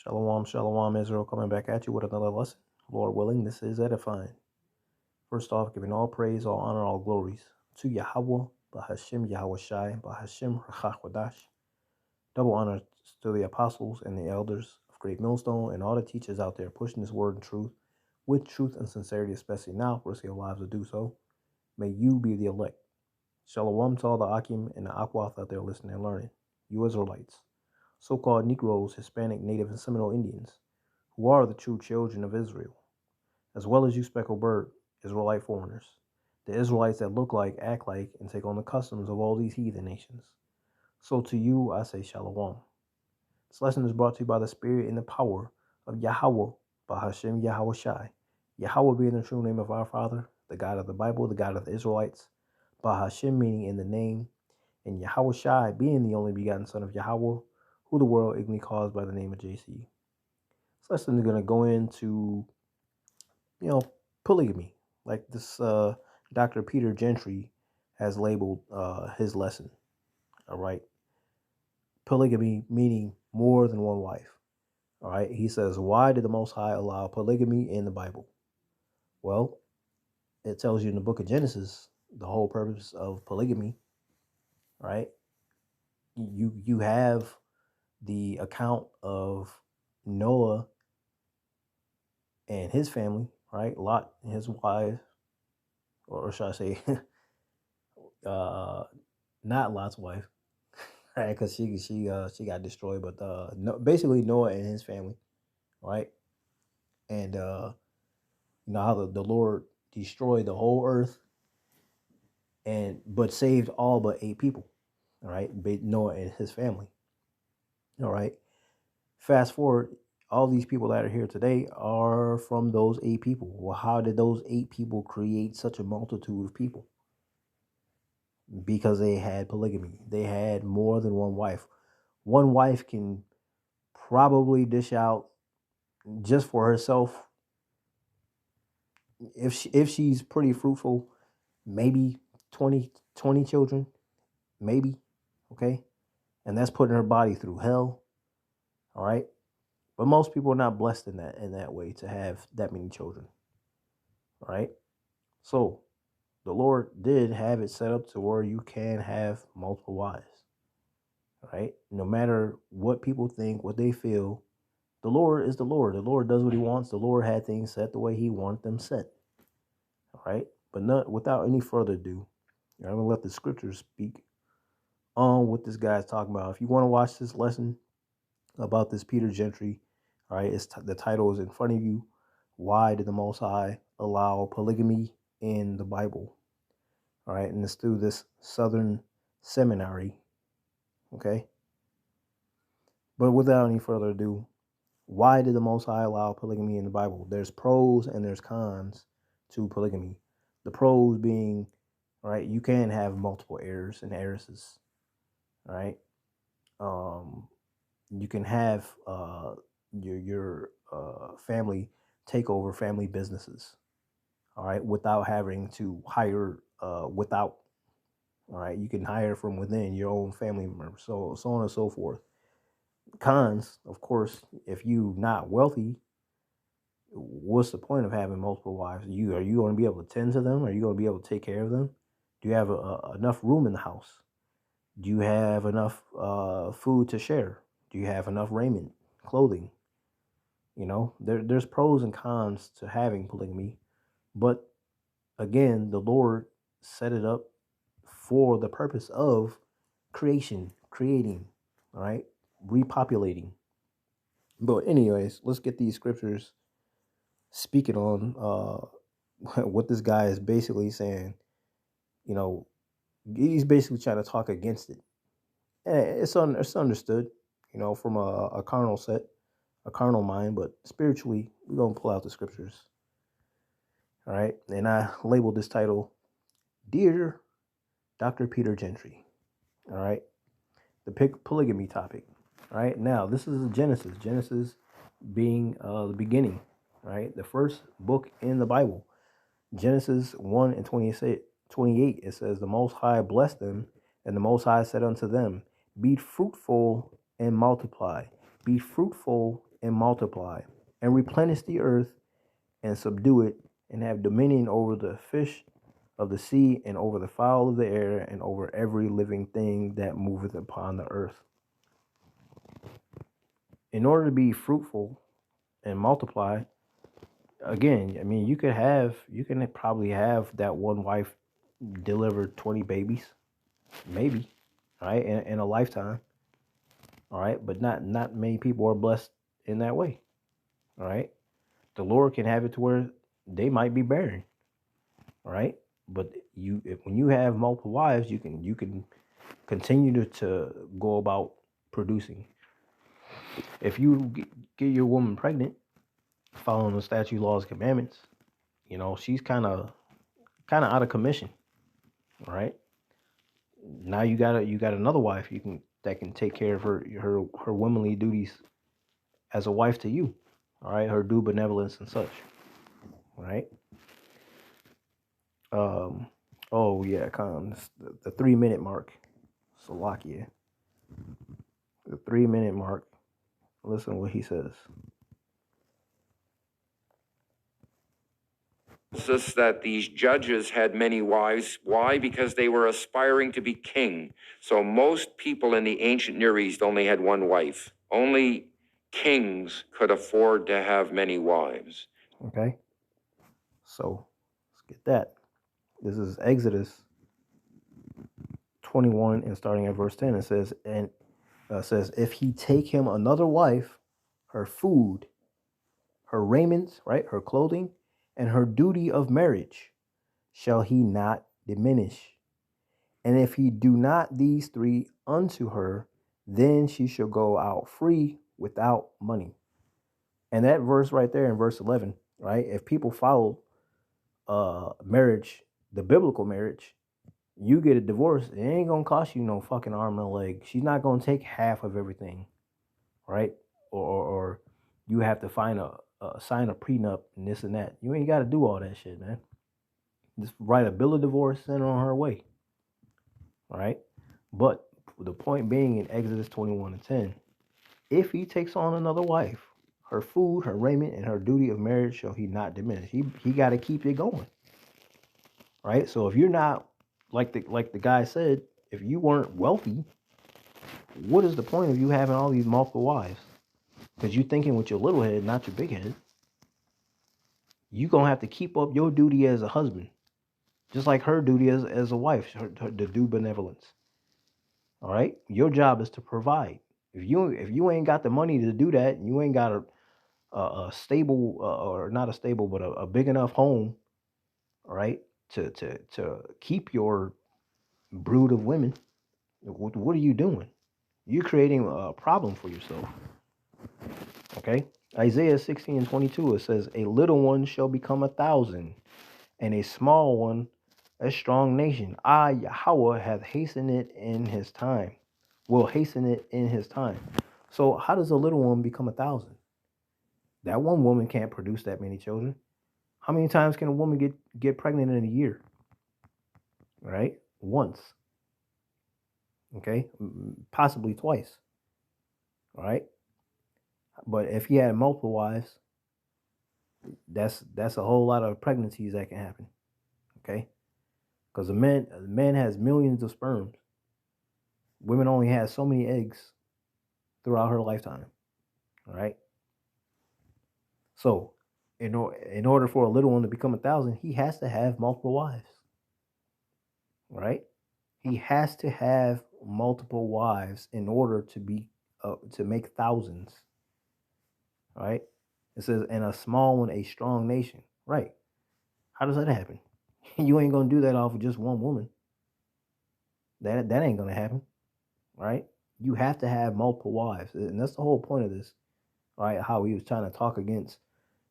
Shalom, shalom, Israel, coming back at you with another lesson. Lord willing, this is edifying. First off, giving all praise, all honor, all glories to Yahweh, Bahashim Yahweh Shai, Bahashim Rachach. Double honor to the apostles and the elders of Great Millstone and all the teachers out there pushing this word and truth with truth and sincerity, especially now, risking your lives to do so. May you be the elect. Shalom to all the Akim and the Akwath out there listening and learning. You Israelites, so-called Negroes, Hispanic, Native, and Seminole Indians, who are the true children of Israel, as well as you speckled bird, Israelite foreigners, the Israelites that look like, act like, and take on the customs of all these heathen nations. So to you I say Shalom. This lesson is brought to you by the Spirit and the power of Yahweh, Bahashim Yahweh Shai. Yahweh being the true name of our Father, the God of the Bible, the God of the Israelites, Bahashim meaning in the name, and Yahweh Shai being the only begotten Son of Yahweh, who the world ignorantly calls by the name of JC. This lesson is going to go into, polygamy, like this Dr. Peter Gentry has labeled his lesson. All right. Polygamy meaning more than one wife. All right. He says, why did the Most High allow polygamy in the Bible? Well, it tells you in the book of Genesis the whole purpose of polygamy. Right. You have the account of Noah and his family, right? Lot and his wife, or should I say, not Lot's wife, right? Because she got destroyed, but no, basically Noah and his family, right? And how the Lord destroyed the whole earth, but saved all but 8 people, all right? Noah and his family, all right. Fast forward, all these people that are here today are from those 8 people. Well, how did those 8 people create such a multitude of people? Because they had polygamy. They had more than one wife. One wife can probably dish out just for herself, if she's pretty fruitful, maybe 20 children, maybe, okay? And that's putting her body through hell, all right? But most people are not blessed in that way to have that many children, all right? So the Lord did have it set up to where you can have multiple wives, right? No matter what people think, what they feel, the Lord is the Lord. The Lord does what he wants. The Lord had things set the way he wanted them set, all right? But not without any further ado, I'm going to let the scriptures speak on what this guy is talking about. If you want to watch this lesson about this Peter Gentry, all right, the title is in front of you. Why did the Most High allow polygamy in the Bible? All right, and it's through this Southern Seminary, okay? But without any further ado, why did the Most High allow polygamy in the Bible? There's pros and there's cons to polygamy. The pros being, all right, you can have multiple heirs and heiresses, all right? You can have your family take over family businesses, all right, without having to hire all right, you can hire from within your own family members, so on and so forth. Cons, of course, if you not wealthy, what's the point of having multiple wives? Are you going to be able to tend to them? Are you going to be able to take care of them? Do you have enough room in the house? Do you have enough food to share? Do you have enough raiment, clothing? There's pros and cons to having polygamy, but again, the Lord set it up for the purpose of creating, all right, repopulating. But anyways, let's get these scriptures speaking on what this guy is basically saying. He's basically trying to talk against it. And it's understood, from a carnal mind, but spiritually, we're going to pull out the scriptures. All right. And I labeled this title, Dear Dr. Peter Gentry. All right. The polygamy topic. All right. Now, this is Genesis. Genesis being the beginning, right? The first book in the Bible. Genesis 1 and 28, it says, the Most High blessed them, and the Most High said unto them, be fruitful and multiply. Be fruitful and multiply, and replenish the earth, and subdue it, and have dominion over the fish of the sea, and over the fowl of the air, and over every living thing that moveth upon the earth. In order to be fruitful and multiply, again, I mean, you can probably have that one wife deliver 20 babies, maybe, right, in a lifetime, all right, but not many people are blessed in that way, all right. The Lord can have it to where they might be barren, all right, but when you have multiple wives, you can continue to go about producing. If you get your woman pregnant, following the statute, laws, commandments, she's kind of out of commission, right? Now you got another wife that can take care of her womanly duties as a wife to you, all right? Her due benevolence and such, right? Oh yeah, the 3-minute mark, Salakia, the 3-minute mark. Listen to what he says. Us that these judges had many wives. Why? Because they were aspiring to be king. So most people in the ancient Near East only had one wife. Only kings could afford to have many wives. Okay, so let's get that. This is Exodus 21, and starting at verse 10, it says, if he take him another wife, her food, her raiment, right, her clothing, and her duty of marriage shall he not diminish. And if he do not these three unto her, then she shall go out free without money. And that verse right there in verse 11, right, if people follow marriage, the biblical marriage, you get a divorce, it ain't gonna cost you no fucking arm and a leg. She's not gonna take half of everything, right? Or you have to sign a prenup and this and that. You ain't got to do all that shit, man. Just write a bill of divorce, send her on her way, all right? But the point being, in Exodus 21 and 10, if he takes on another wife, her food, her raiment, and her duty of marriage shall he not diminish. He got to keep it going, right? So if you're not, like the guy said, if you weren't wealthy, what is the point of you having all these multiple wives? Because you're thinking with your little head, not your big head. You're going to have to keep up your duty as a husband, just like her duty as a wife, to do benevolence. All right? Your job is to provide. If you ain't got the money to do that, and you ain't got a stable, or not a stable, but a big enough home, all right, to keep your brood of women, what are you doing? You're creating a problem for yourself. Okay? Isaiah 16 and 22, it says, a little one shall become 1,000, and a small one a strong nation. I, Yahweh, hath hastened it in his time. Will hasten it in his time. So how does a little one become 1,000? That one woman can't produce that many children. How many times can a woman get pregnant in a year? Right? Once. Okay? Possibly twice. All right? But if he had multiple wives, that's a whole lot of pregnancies that can happen. Okay? Because a man has millions of sperms. Women only have so many eggs throughout her lifetime. All right? So, in order for a little one to become 1,000, he has to have multiple wives. Right? He has to have multiple wives in order to make thousands. Right? It says, and a small one, a strong nation. Right? How does that happen? You ain't gonna do that off of just one woman. That ain't gonna happen. Right? You have to have multiple wives, and that's the whole point of this. Right? How he was trying to talk against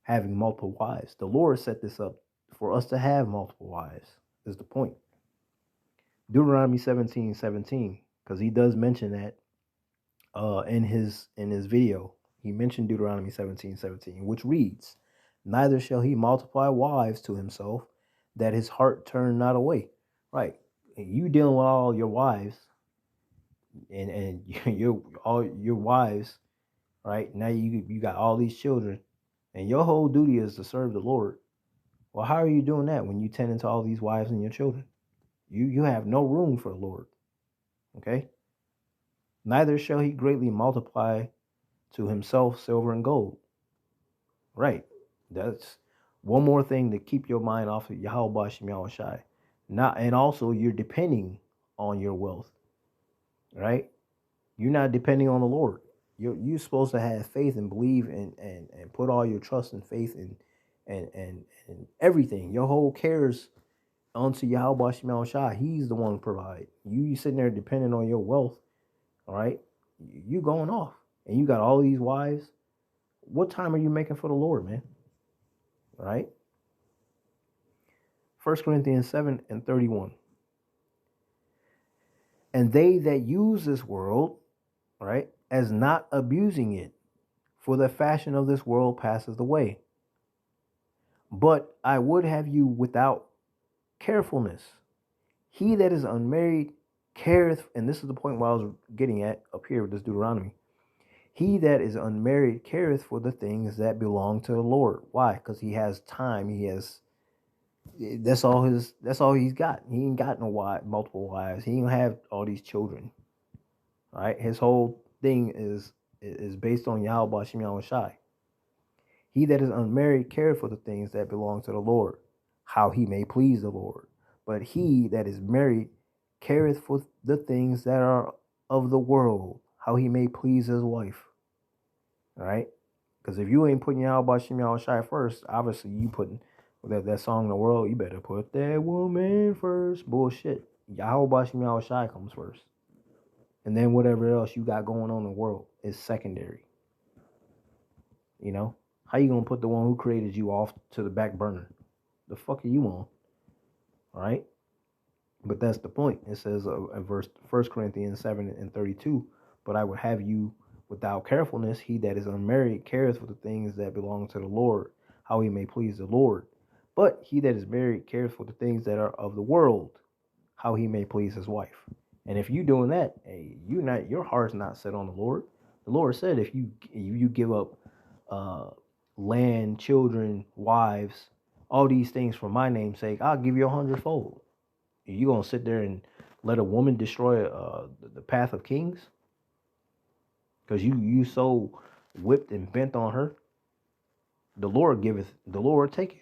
having multiple wives. The Lord set this up for us to have multiple wives, is the point. Deuteronomy 17:17, because he does mention that in his video. He mentioned Deuteronomy 17:17, which reads, neither shall he multiply wives to himself, that his heart turn not away. Right. You dealing with all your wives, and all your wives right? Now you got all these children, and your whole duty is to serve the Lord. Well, how are you doing that when you tend into all these wives and your children? You have no room for the Lord. Okay? Neither shall he greatly multiply to himself silver and gold. Right. That's one more thing to keep your mind off of Yahweh Shem Yahushai. Not, and also you're depending on your wealth. Right? You're not depending on the Lord. You're supposed to have faith and believe and put all your trust and faith and everything. Your whole cares onto Yahweh Shem Yahushai. He's the one to provide. You sitting there depending on your wealth, all right? You going off. And you got all these wives. What time are you making for the Lord, man? All right? 1 Corinthians 7:31. And they that use this world, right, as not abusing it, for the fashion of this world passes away. But I would have you without carefulness. He that is unmarried careth, and this is the point where I was getting at up here with this Deuteronomy. He that is unmarried careth for the things that belong to the Lord. Why? Because he has time. That's all he's got. He ain't got no multiple wives. He ain't have all these children. All right. His whole thing is based on Yahweh Shem Yahushai. He that is unmarried careth for the things that belong to the Lord, how he may please the Lord. But he that is married careth for the things that are of the world, how he may please his wife. All right? Because if you ain't putting Yahweh Shem Yahushai first, obviously you putting that song in the world, you better put that woman first. Bullshit. Yahweh Shem Yahushai comes first. And then whatever else you got going on in the world is secondary. You know? How you gonna put the one who created you off to the back burner? The fuck are you on? All right? But that's the point. It says in verse 1 Corinthians 7:32, but I would have you without carefulness. He that is unmarried careth for the things that belong to the Lord, how he may please the Lord. But he that is married careth for the things that are of the world, how he may please his wife. And if you doing that, hey, your heart's not set on the Lord. The Lord said if you give up land, children, wives, all these things for my name's sake, I'll give you 100-fold. You gonna sit there and let a woman destroy the path of kings because you so whipped and bent on her? The Lord giveth, the Lord taketh.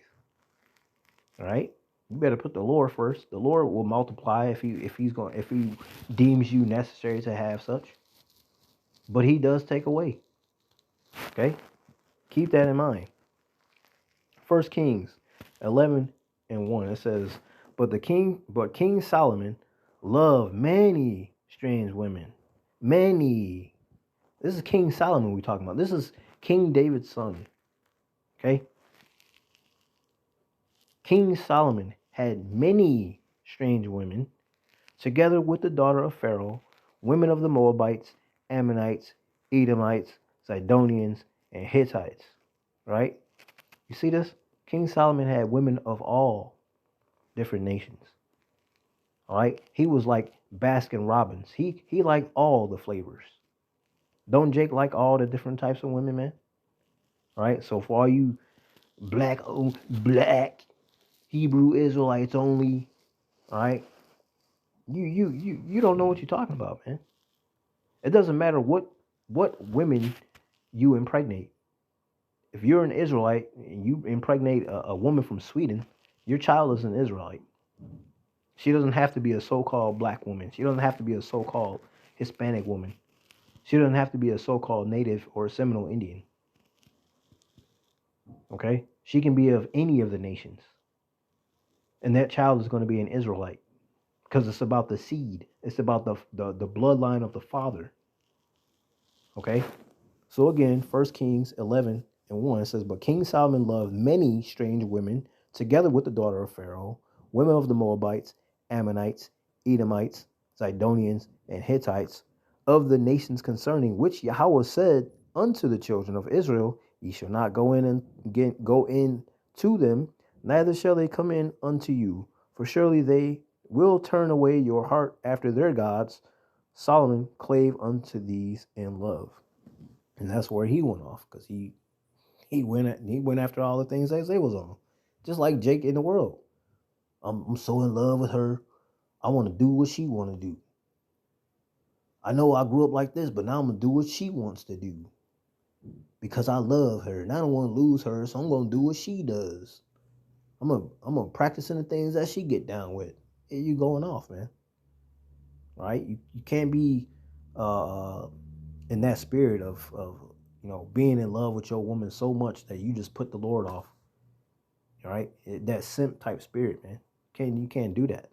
All right, you better put the Lord first. The Lord will multiply if he deems you necessary to have such. But he does take away. Okay, keep that in mind. 1 Kings 11:1. It says, But King Solomon loved many strange women. Many. This is King Solomon we're talking about. This is King David's son. Okay? King Solomon had many strange women, together with the daughter of Pharaoh, women of the Moabites, Ammonites, Edomites, Zidonians, and Hittites. Right? You see this? King Solomon had women of all different nations. All right? He was like Baskin Robbins. He liked all the flavors. Don't Jake like all the different types of women, man? All right? So for all you black Hebrew Israelites only, all right? You don't know what you're talking about, man. It doesn't matter what women you impregnate. If you're an Israelite and you impregnate a woman from Sweden, your child is an Israelite. She doesn't have to be a so-called black woman. She doesn't have to be a so-called Hispanic woman. She doesn't have to be a so-called Native or Seminole Indian. Okay? She can be of any of the nations. And that child is going to be an Israelite. Because it's about the seed. It's about the bloodline of the father. Okay? So again, 1 Kings 11:1 says, But King Solomon loved many strange women, together with the daughter of Pharaoh, women of the Moabites, Ammonites, Edomites, Zidonians, and Hittites, of the nations concerning which Yahweh said unto the children of Israel, Ye shall not go in to them, neither shall they come in unto you, for surely they will turn away your heart after their gods. Solomon clave unto these in love. And that's where he went off, because he went after all the things that they was on. Just like Jake in the world. I'm so in love with her. I want to do what she want to do. I know I grew up like this, but now I'm gonna do what she wants to do because I love her and I don't want to lose her, so I'm gonna do what she does. I'm gonna practicing the things that she get down with. You going off, man. Right? You can't be in that spirit of being in love with your woman so much that you just put the Lord off. Right? That simp type spirit, man. You can't do that.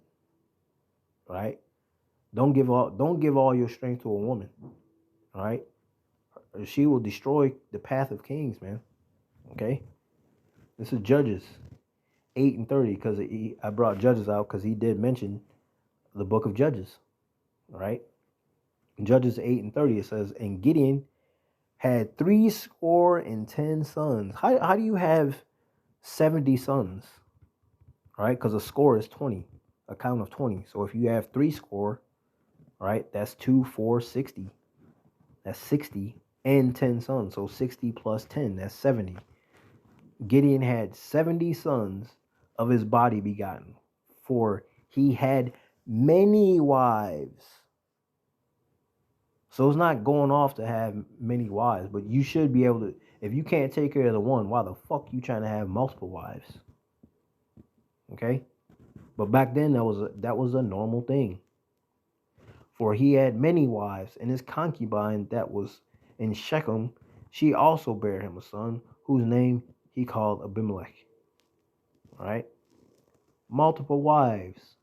Right? Don't give all your strength to a woman. All right? She will destroy the path of kings, man. Okay? This is Judges 8:30, because I brought Judges out because he did mention the book of Judges. All right? In Judges 8:30, it says, and Gideon had 70 sons. How do you have 70 sons? All right? Because a score is 20, a count of 20. So if you have 3 score, right, that's 2, 4, 60. That's 60 and 10 sons. So 60 plus 10, that's 70. Gideon had 70 sons of his body begotten, for he had many wives. So it's not going off to have many wives, but you should be able to. If you can't take care of the one, why the fuck you trying to have multiple wives? Okay? But back then that was a normal thing. For he had many wives, and his concubine that was in Shechem, she also bare him a son, whose name he called Abimelech. All right? Multiple wives.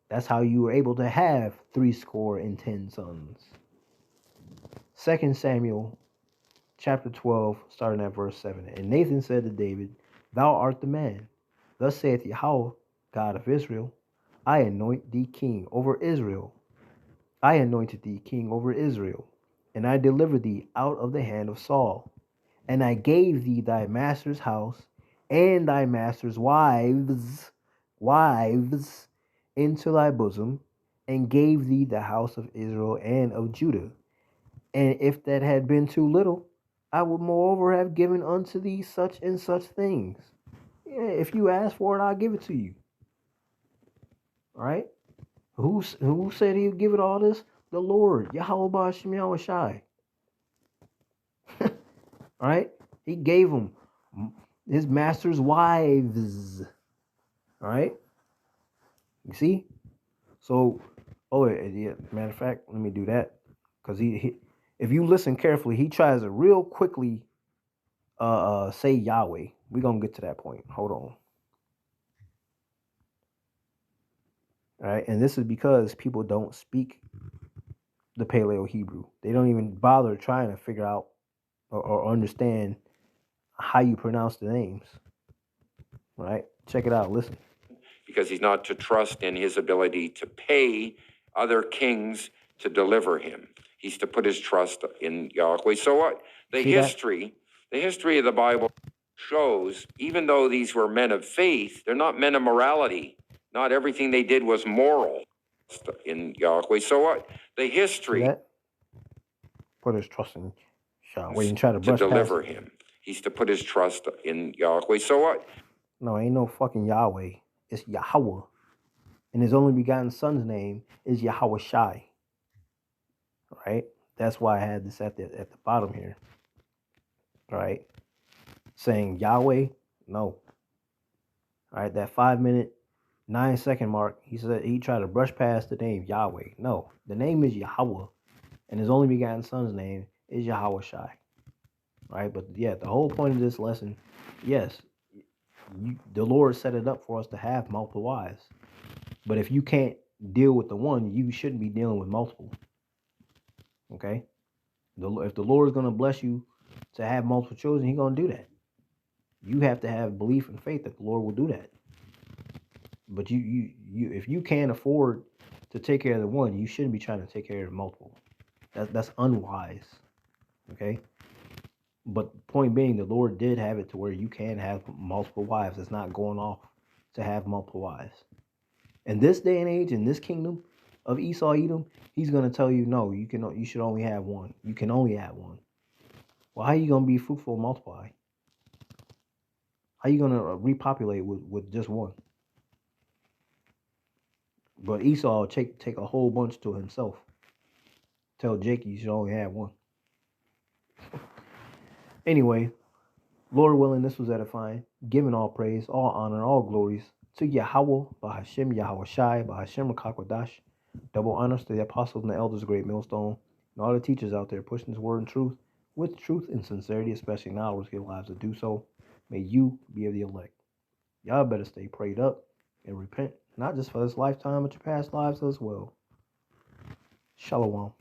That's how you were able to have 70 sons. 2 Samuel chapter 12, starting at verse 7. And Nathan said to David, thou art the man. Thus saith Yahweh, God of Israel, I anoint thee king over Israel. I anointed thee king over Israel, and I delivered thee out of the hand of Saul. And I gave thee thy master's house and thy master's wives into thy bosom, and gave thee the house of Israel and of Judah. And if that had been too little, I would moreover have given unto thee such and such things. Yeah, if you ask for it, I'll give it to you. All right? Who said he'd give it all this? The Lord, Yahweh Ba'Shem Yahweh Shai. All right? He gave him his master's wives. All right? You see? So, yeah, matter of fact, let me do that. Because he if you listen carefully, he tries to real quickly say Yahweh. We're going to get to that point. Hold on. All right? And this is because people don't speak the Paleo Hebrew. They don't even bother trying to figure out or understand how you pronounce the names. Right? Check it out. Listen. Because he's not to trust in his ability to pay other kings to deliver him. He's to put his trust in Yahweh. So what? The history of the Bible shows, even though these were men of faith, they're not men of morality. Not everything they did was moral in Yahweh. So what? The history. Put his trust in Yahweh and try to brush deliver past him. He's to put his trust in Yahweh. So what? No, ain't no fucking Yahweh. It's Yahweh. And his only begotten son's name is Yahweh Shai. Right? That's why I had this at the bottom here. Right? Saying Yahweh, no. All right, that 5-minute, 9-second mark, he said he tried to brush past the name Yahweh. No, the name is Yahweh, and his only begotten son's name is Yahweh Shai. Right? But yeah, the whole point of this lesson, yes, the Lord set it up for us to have multiple wives. But if you can't deal with the one, you shouldn't be dealing with multiple. Okay? If the Lord is going to bless you to have multiple children, He's going to do that. You have to have belief and faith that the Lord will do that. But you if you can't afford to take care of the one, you shouldn't be trying to take care of the multiple. That's unwise. Okay? But the point being, the Lord did have it to where you can have multiple wives. It's not going off to have multiple wives. In this day and age, in this kingdom of Esau Edom, he's going to tell you, no, you should only have one. You can only have one. Well, how you gonna be fruitful and multiply? How you gonna repopulate with just one? But Esau take a whole bunch to himself. Tell Jacob you should only have one. Anyway, Lord willing, this was edifying. Giving all praise, all honor, all glories to Yahweh, Bahashem, Yahweh Shai, Bahashem, Rakakwadash. Double honors to the apostles and the elders of Great Millstone, and all the teachers out there pushing this word and truth with truth and sincerity, especially now, risk your lives to do so. May you be of the elect. Y'all better stay prayed up and repent, not just for this lifetime, but your past lives as well. Shalom.